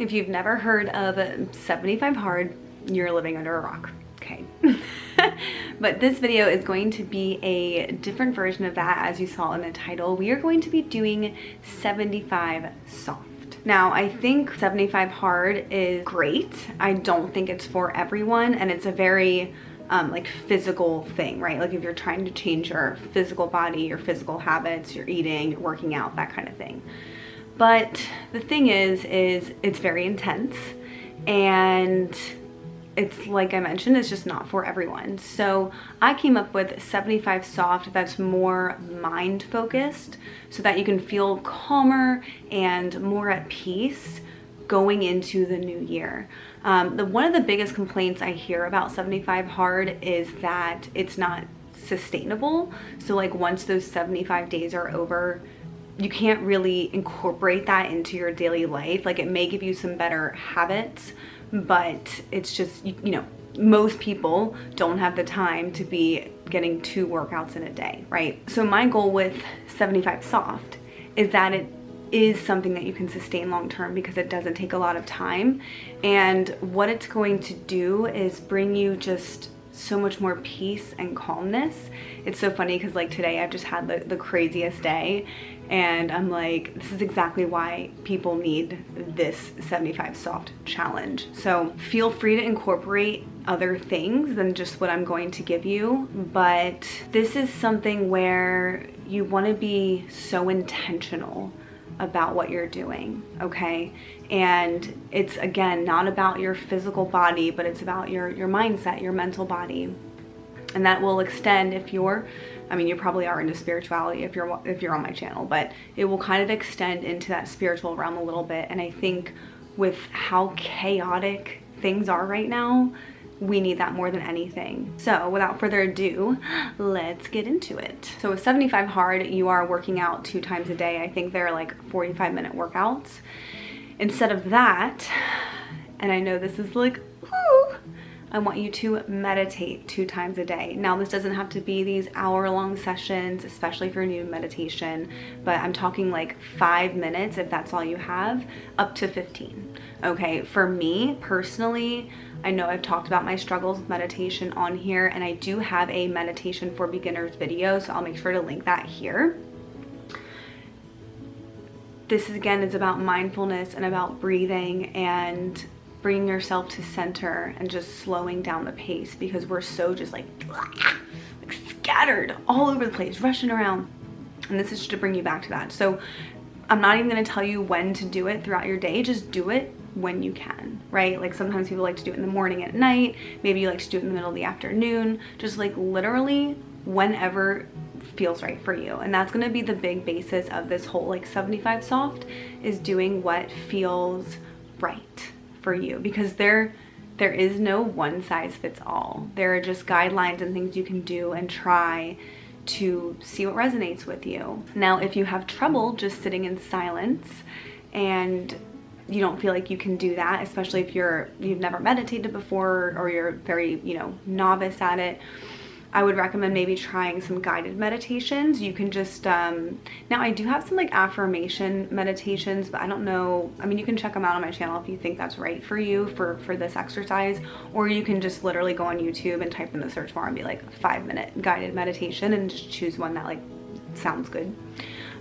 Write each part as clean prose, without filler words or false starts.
If you've never heard of 75 hard, you're living under a rock. Okay. But this video is going to be a different version of that. As you saw in the title, we are going to be doing 75 soft. Now, I think 75 hard is great. I don't think it's for everyone, and it's a very like physical thing, right? Like if you're trying to change your physical body, your physical habits, your eating, your working out, that kind of thing. But the thing is it's very intense, and it's, like I mentioned, it's just not for everyone. So I came up with 75 soft that's more mind focused, so that you can feel calmer and more at peace going into the new year. One of the biggest complaints I hear about 75 hard is that it's not sustainable. So like once those 75 days are over, you can't really incorporate that into your daily life. Like it may give you some better habits, but it's just, you know, most people don't have the time to be getting 2 workouts in a day, right? So my goal with 75 soft is that it is something that you can sustain long term, because it doesn't take a lot of time. And what it's going to do is bring you just so much more peace and calmness. It's so funny because like today I've just had the craziest day, and I'm like, this is exactly why people need this 75 soft challenge. So feel free to incorporate other things than just what I'm going to give you, but this is something where you want to be so intentional about what you're doing, okay? And it's, again, not about your physical body, but it's about your mindset, your mental body. And that will extend if you're, I mean, you probably are into spirituality if you're on my channel, but it will kind of extend into that spiritual realm a little bit. And I think with how chaotic things are right now, we need that more than anything. So without further ado, let's get into it. So with 75 hard, you are working out 2 times a day. I think they're like 45-minute workouts. Instead of that, and I know this is like, whoo, I want you to meditate 2 times a day. Now, this doesn't have to be these hour-long sessions, especially if you're new to meditation, but I'm talking like 5 minutes if that's all you have, up to 15. Okay, for me personally, I know I've talked about my struggles with meditation on here, and I do have a meditation for beginners video, so I'll make sure to link that here. This is, again, is about mindfulness and about breathing and bringing yourself to center and just slowing down the pace, because we're so just like scattered all over the place, rushing around. And this is just to bring you back to that. So I'm not even going to tell you when to do it throughout your day. Just do it when you can, right? Like sometimes people like to do it in the morning, at night. Maybe you like to do it in the middle of the afternoon. Just like literally whenever feels right for you. And that's going to be the big basis of this whole like 75 soft, is doing what feels right for you, because there is no one size fits all. There are just guidelines and things you can do and try to see what resonates with you. Now, if you have trouble just sitting in silence and you don't feel like you can do that, especially if you've never meditated before or you're very, you know, novice at it, I would recommend maybe trying some guided meditations. You can just, now I do have some like affirmation meditations, but I don't know, I mean, you can check them out on my channel if you think that's right for you for this exercise, or you can just literally go on YouTube and type in the search bar and be like 5-minute guided meditation and just choose one that like sounds good.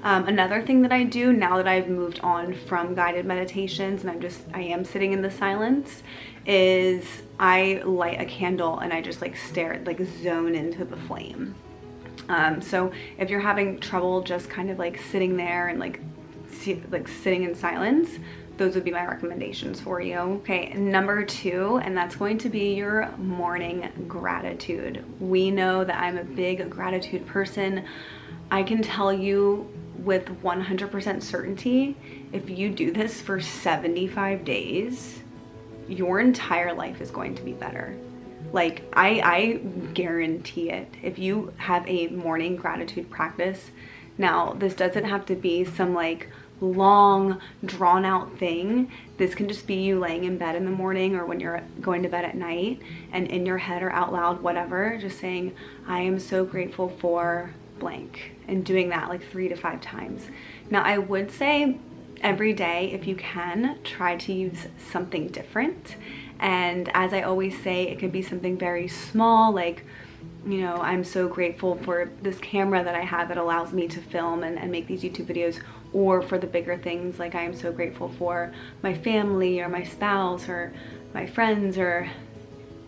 Another thing that I do now that I've moved on from guided meditations and I am sitting in the silence, is I light a candle and I just like stare, like zone into the flame. So if you're having trouble just kind of like sitting there and like sitting in silence, those would be my recommendations for you. Okay, number 2, and that's going to be your morning gratitude. We know that I'm a big gratitude person. I can tell you with 100% certainty, if you do this for 75 days, your entire life is going to be better. Like, I guarantee it. If you have a morning gratitude practice, now this doesn't have to be some like long drawn out thing. This can just be you laying in bed in the morning or when you're going to bed at night, and in your head or out loud, whatever, just saying, I am so grateful for blank, and doing that like 3 to 5 times. Now, I would say every day, if you can, try to use something different. And as I always say, it could be something very small, like, you know, I'm so grateful for this camera that I have that allows me to film and make these YouTube videos, or for the bigger things, like I am so grateful for my family or my spouse or my friends or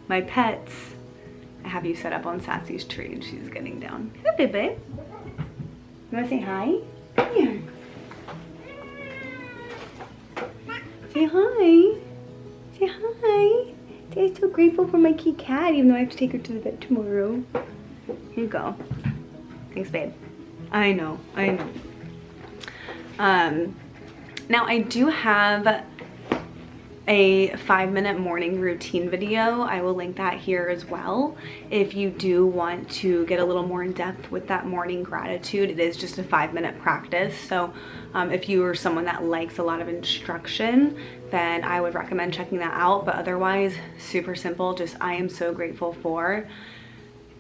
my pets. I have you set up on Sassy's tree and she's getting down. Hello, baby. You wanna say hi? Come here. Say hi. Say hi. I'm so grateful for my kitty cat, even though I have to take her to the vet tomorrow. Here you go. Thanks, babe. I know. Now I do have a 5-minute morning routine video. I will link that here as well. If you do want to get a little more in depth with that morning gratitude, it is just a 5-minute practice. So if you are someone that likes a lot of instruction, then I would recommend checking that out. But otherwise, super simple, just I am so grateful for.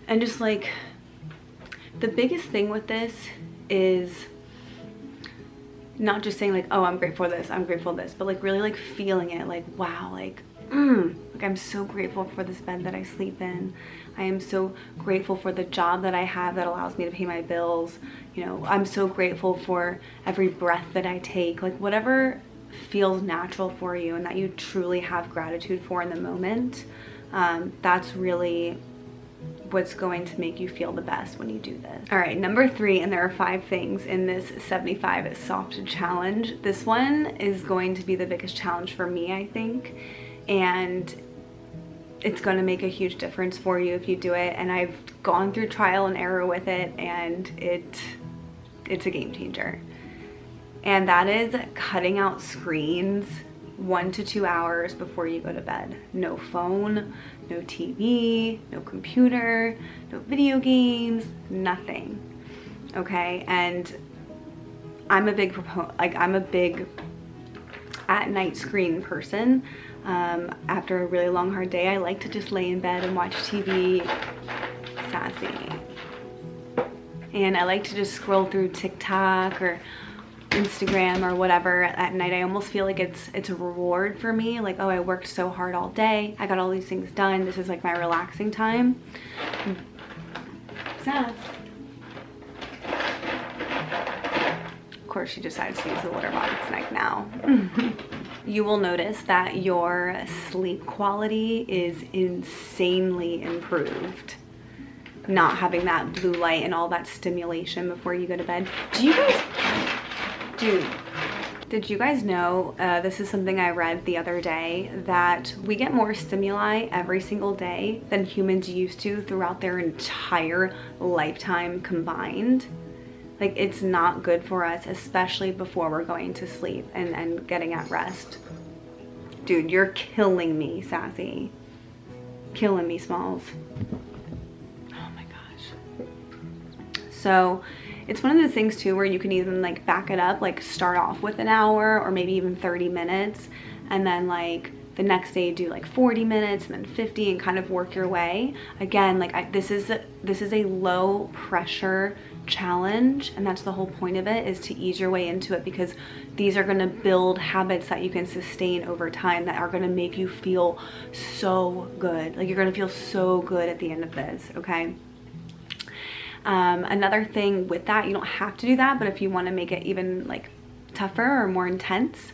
And just like, the biggest thing with this is not just saying like, oh, I'm grateful for this, I'm grateful for this, but like really like feeling it, like, wow, like I'm so grateful for this bed that I sleep in. I am so grateful for the job that I have that allows me to pay my bills. You know, I'm so grateful for every breath that I take. Like whatever feels natural for you and that you truly have gratitude for in the moment, that's really what's going to make you feel the best when you do this. All right, number 3, and there are 5 things in this 75 soft challenge. This one is going to be the biggest challenge for me, I think, and it's going to make a huge difference for you if you do it. And I've gone through trial and error with it, and it's a game changer. And that is cutting out screens 1 to 2 hours before you go to bed. No phone, no TV, no computer, no video games, nothing. Okay, and I'm a big I'm a big at night screen person. After a really long hard day, I like to just lay in bed and watch TV. Sassy. And I like to just scroll through TikTok or Instagram or whatever at night. I almost feel like it's a reward for me, like, oh, I worked so hard all day, I got all these things done, this is like my relaxing time. Sass. Of course she decides to use the litter box snack now. You will notice that your sleep quality is insanely improved, not having that blue light and all that stimulation before you go to bed. Did you guys know, this is something I read the other day, that we get more stimuli every single day than humans used to throughout their entire lifetime combined? Like, it's not good for us, especially before we're going to sleep and getting at rest. Dude, you're killing me, Sassy. Killing me, Smalls. Oh my gosh. So it's one of those things too where you can even like back it up, like start off with an hour or maybe even 30 minutes, and then like the next day do like 40 minutes and then 50 and kind of work your way. Again, like this is a low pressure challenge, and that's the whole point of it, is to ease your way into it, because these are going to build habits that you can sustain over time that are going to make you feel so good. Like, you're going to feel so good at the end of this, okay? Another thing with that, you don't have to do that, but if you want to make it even like tougher or more intense,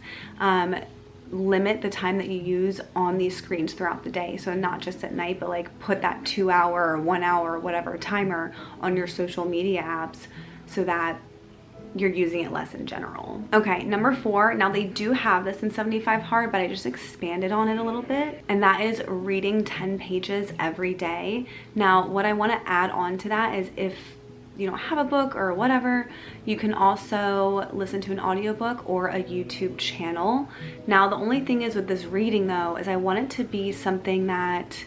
limit the time that you use on these screens throughout the day. So not just at night, but like put that 2 hour or 1 hour or whatever timer on your social media apps so that you're using it less in general. Okay, number 4, now they do have this in 75 hard, but I just expanded on it a little bit, and that is reading 10 pages every day. Now, what I want to add on to that is, if you don't have a book or whatever, you can also listen to an audiobook or a YouTube channel. Now, the only thing is with this reading though, is I want it to be something that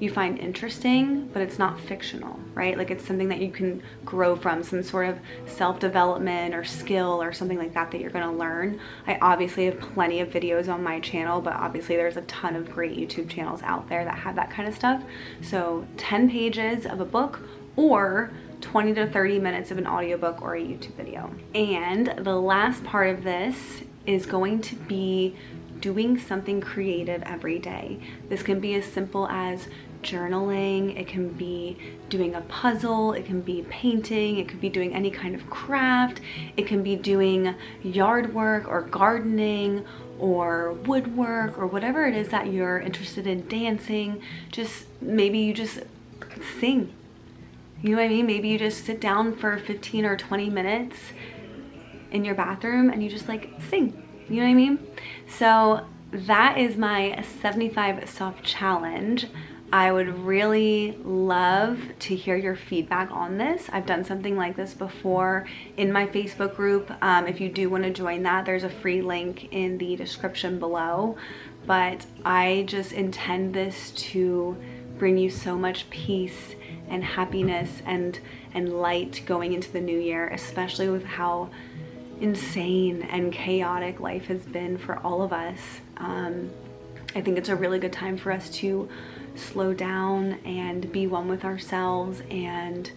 you find interesting, but it's not fictional, right? Like, it's something that you can grow from, some sort of self-development or skill or something like that you're gonna learn. I obviously have plenty of videos on my channel, but obviously there's a ton of great YouTube channels out there that have that kind of stuff. So 10 pages of a book or 20 to 30 minutes of an audiobook or a YouTube video. And the last part of this is going to be doing something creative every day. This can be as simple as journaling, it can be doing a puzzle, it can be painting, it could be doing any kind of craft, it can be doing yard work or gardening or woodwork or whatever it is that you're interested in, dancing. Just maybe you just sing. You know what I mean? Maybe you just sit down for 15 or 20 minutes in your bathroom and you just like sing. You know what I mean? So that is my 75 soft challenge. I would really love to hear your feedback on this. I've done something like this before in my Facebook group. If you do want to join that, there's a free link in the description below. But I just intend this to bring you so much peace and happiness and light going into the new year, especially with how insane and chaotic life has been for all of us. I think it's a really good time for us to slow down and be one with ourselves and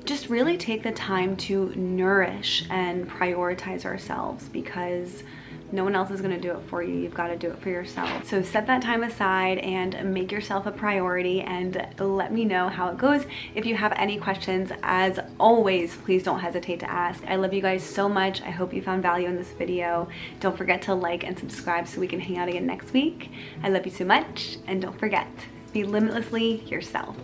just really take the time to nourish and prioritize ourselves, because no one else is going to do it for you. You've got to do it for yourself. So set that time aside and make yourself a priority, and let me know how it goes. If you have any questions, as always, please don't hesitate to ask. I love you guys so much. I hope you found value in this video. Don't forget to like and subscribe so we can hang out again next week. I love you so much, and don't forget, be limitlessly yourself.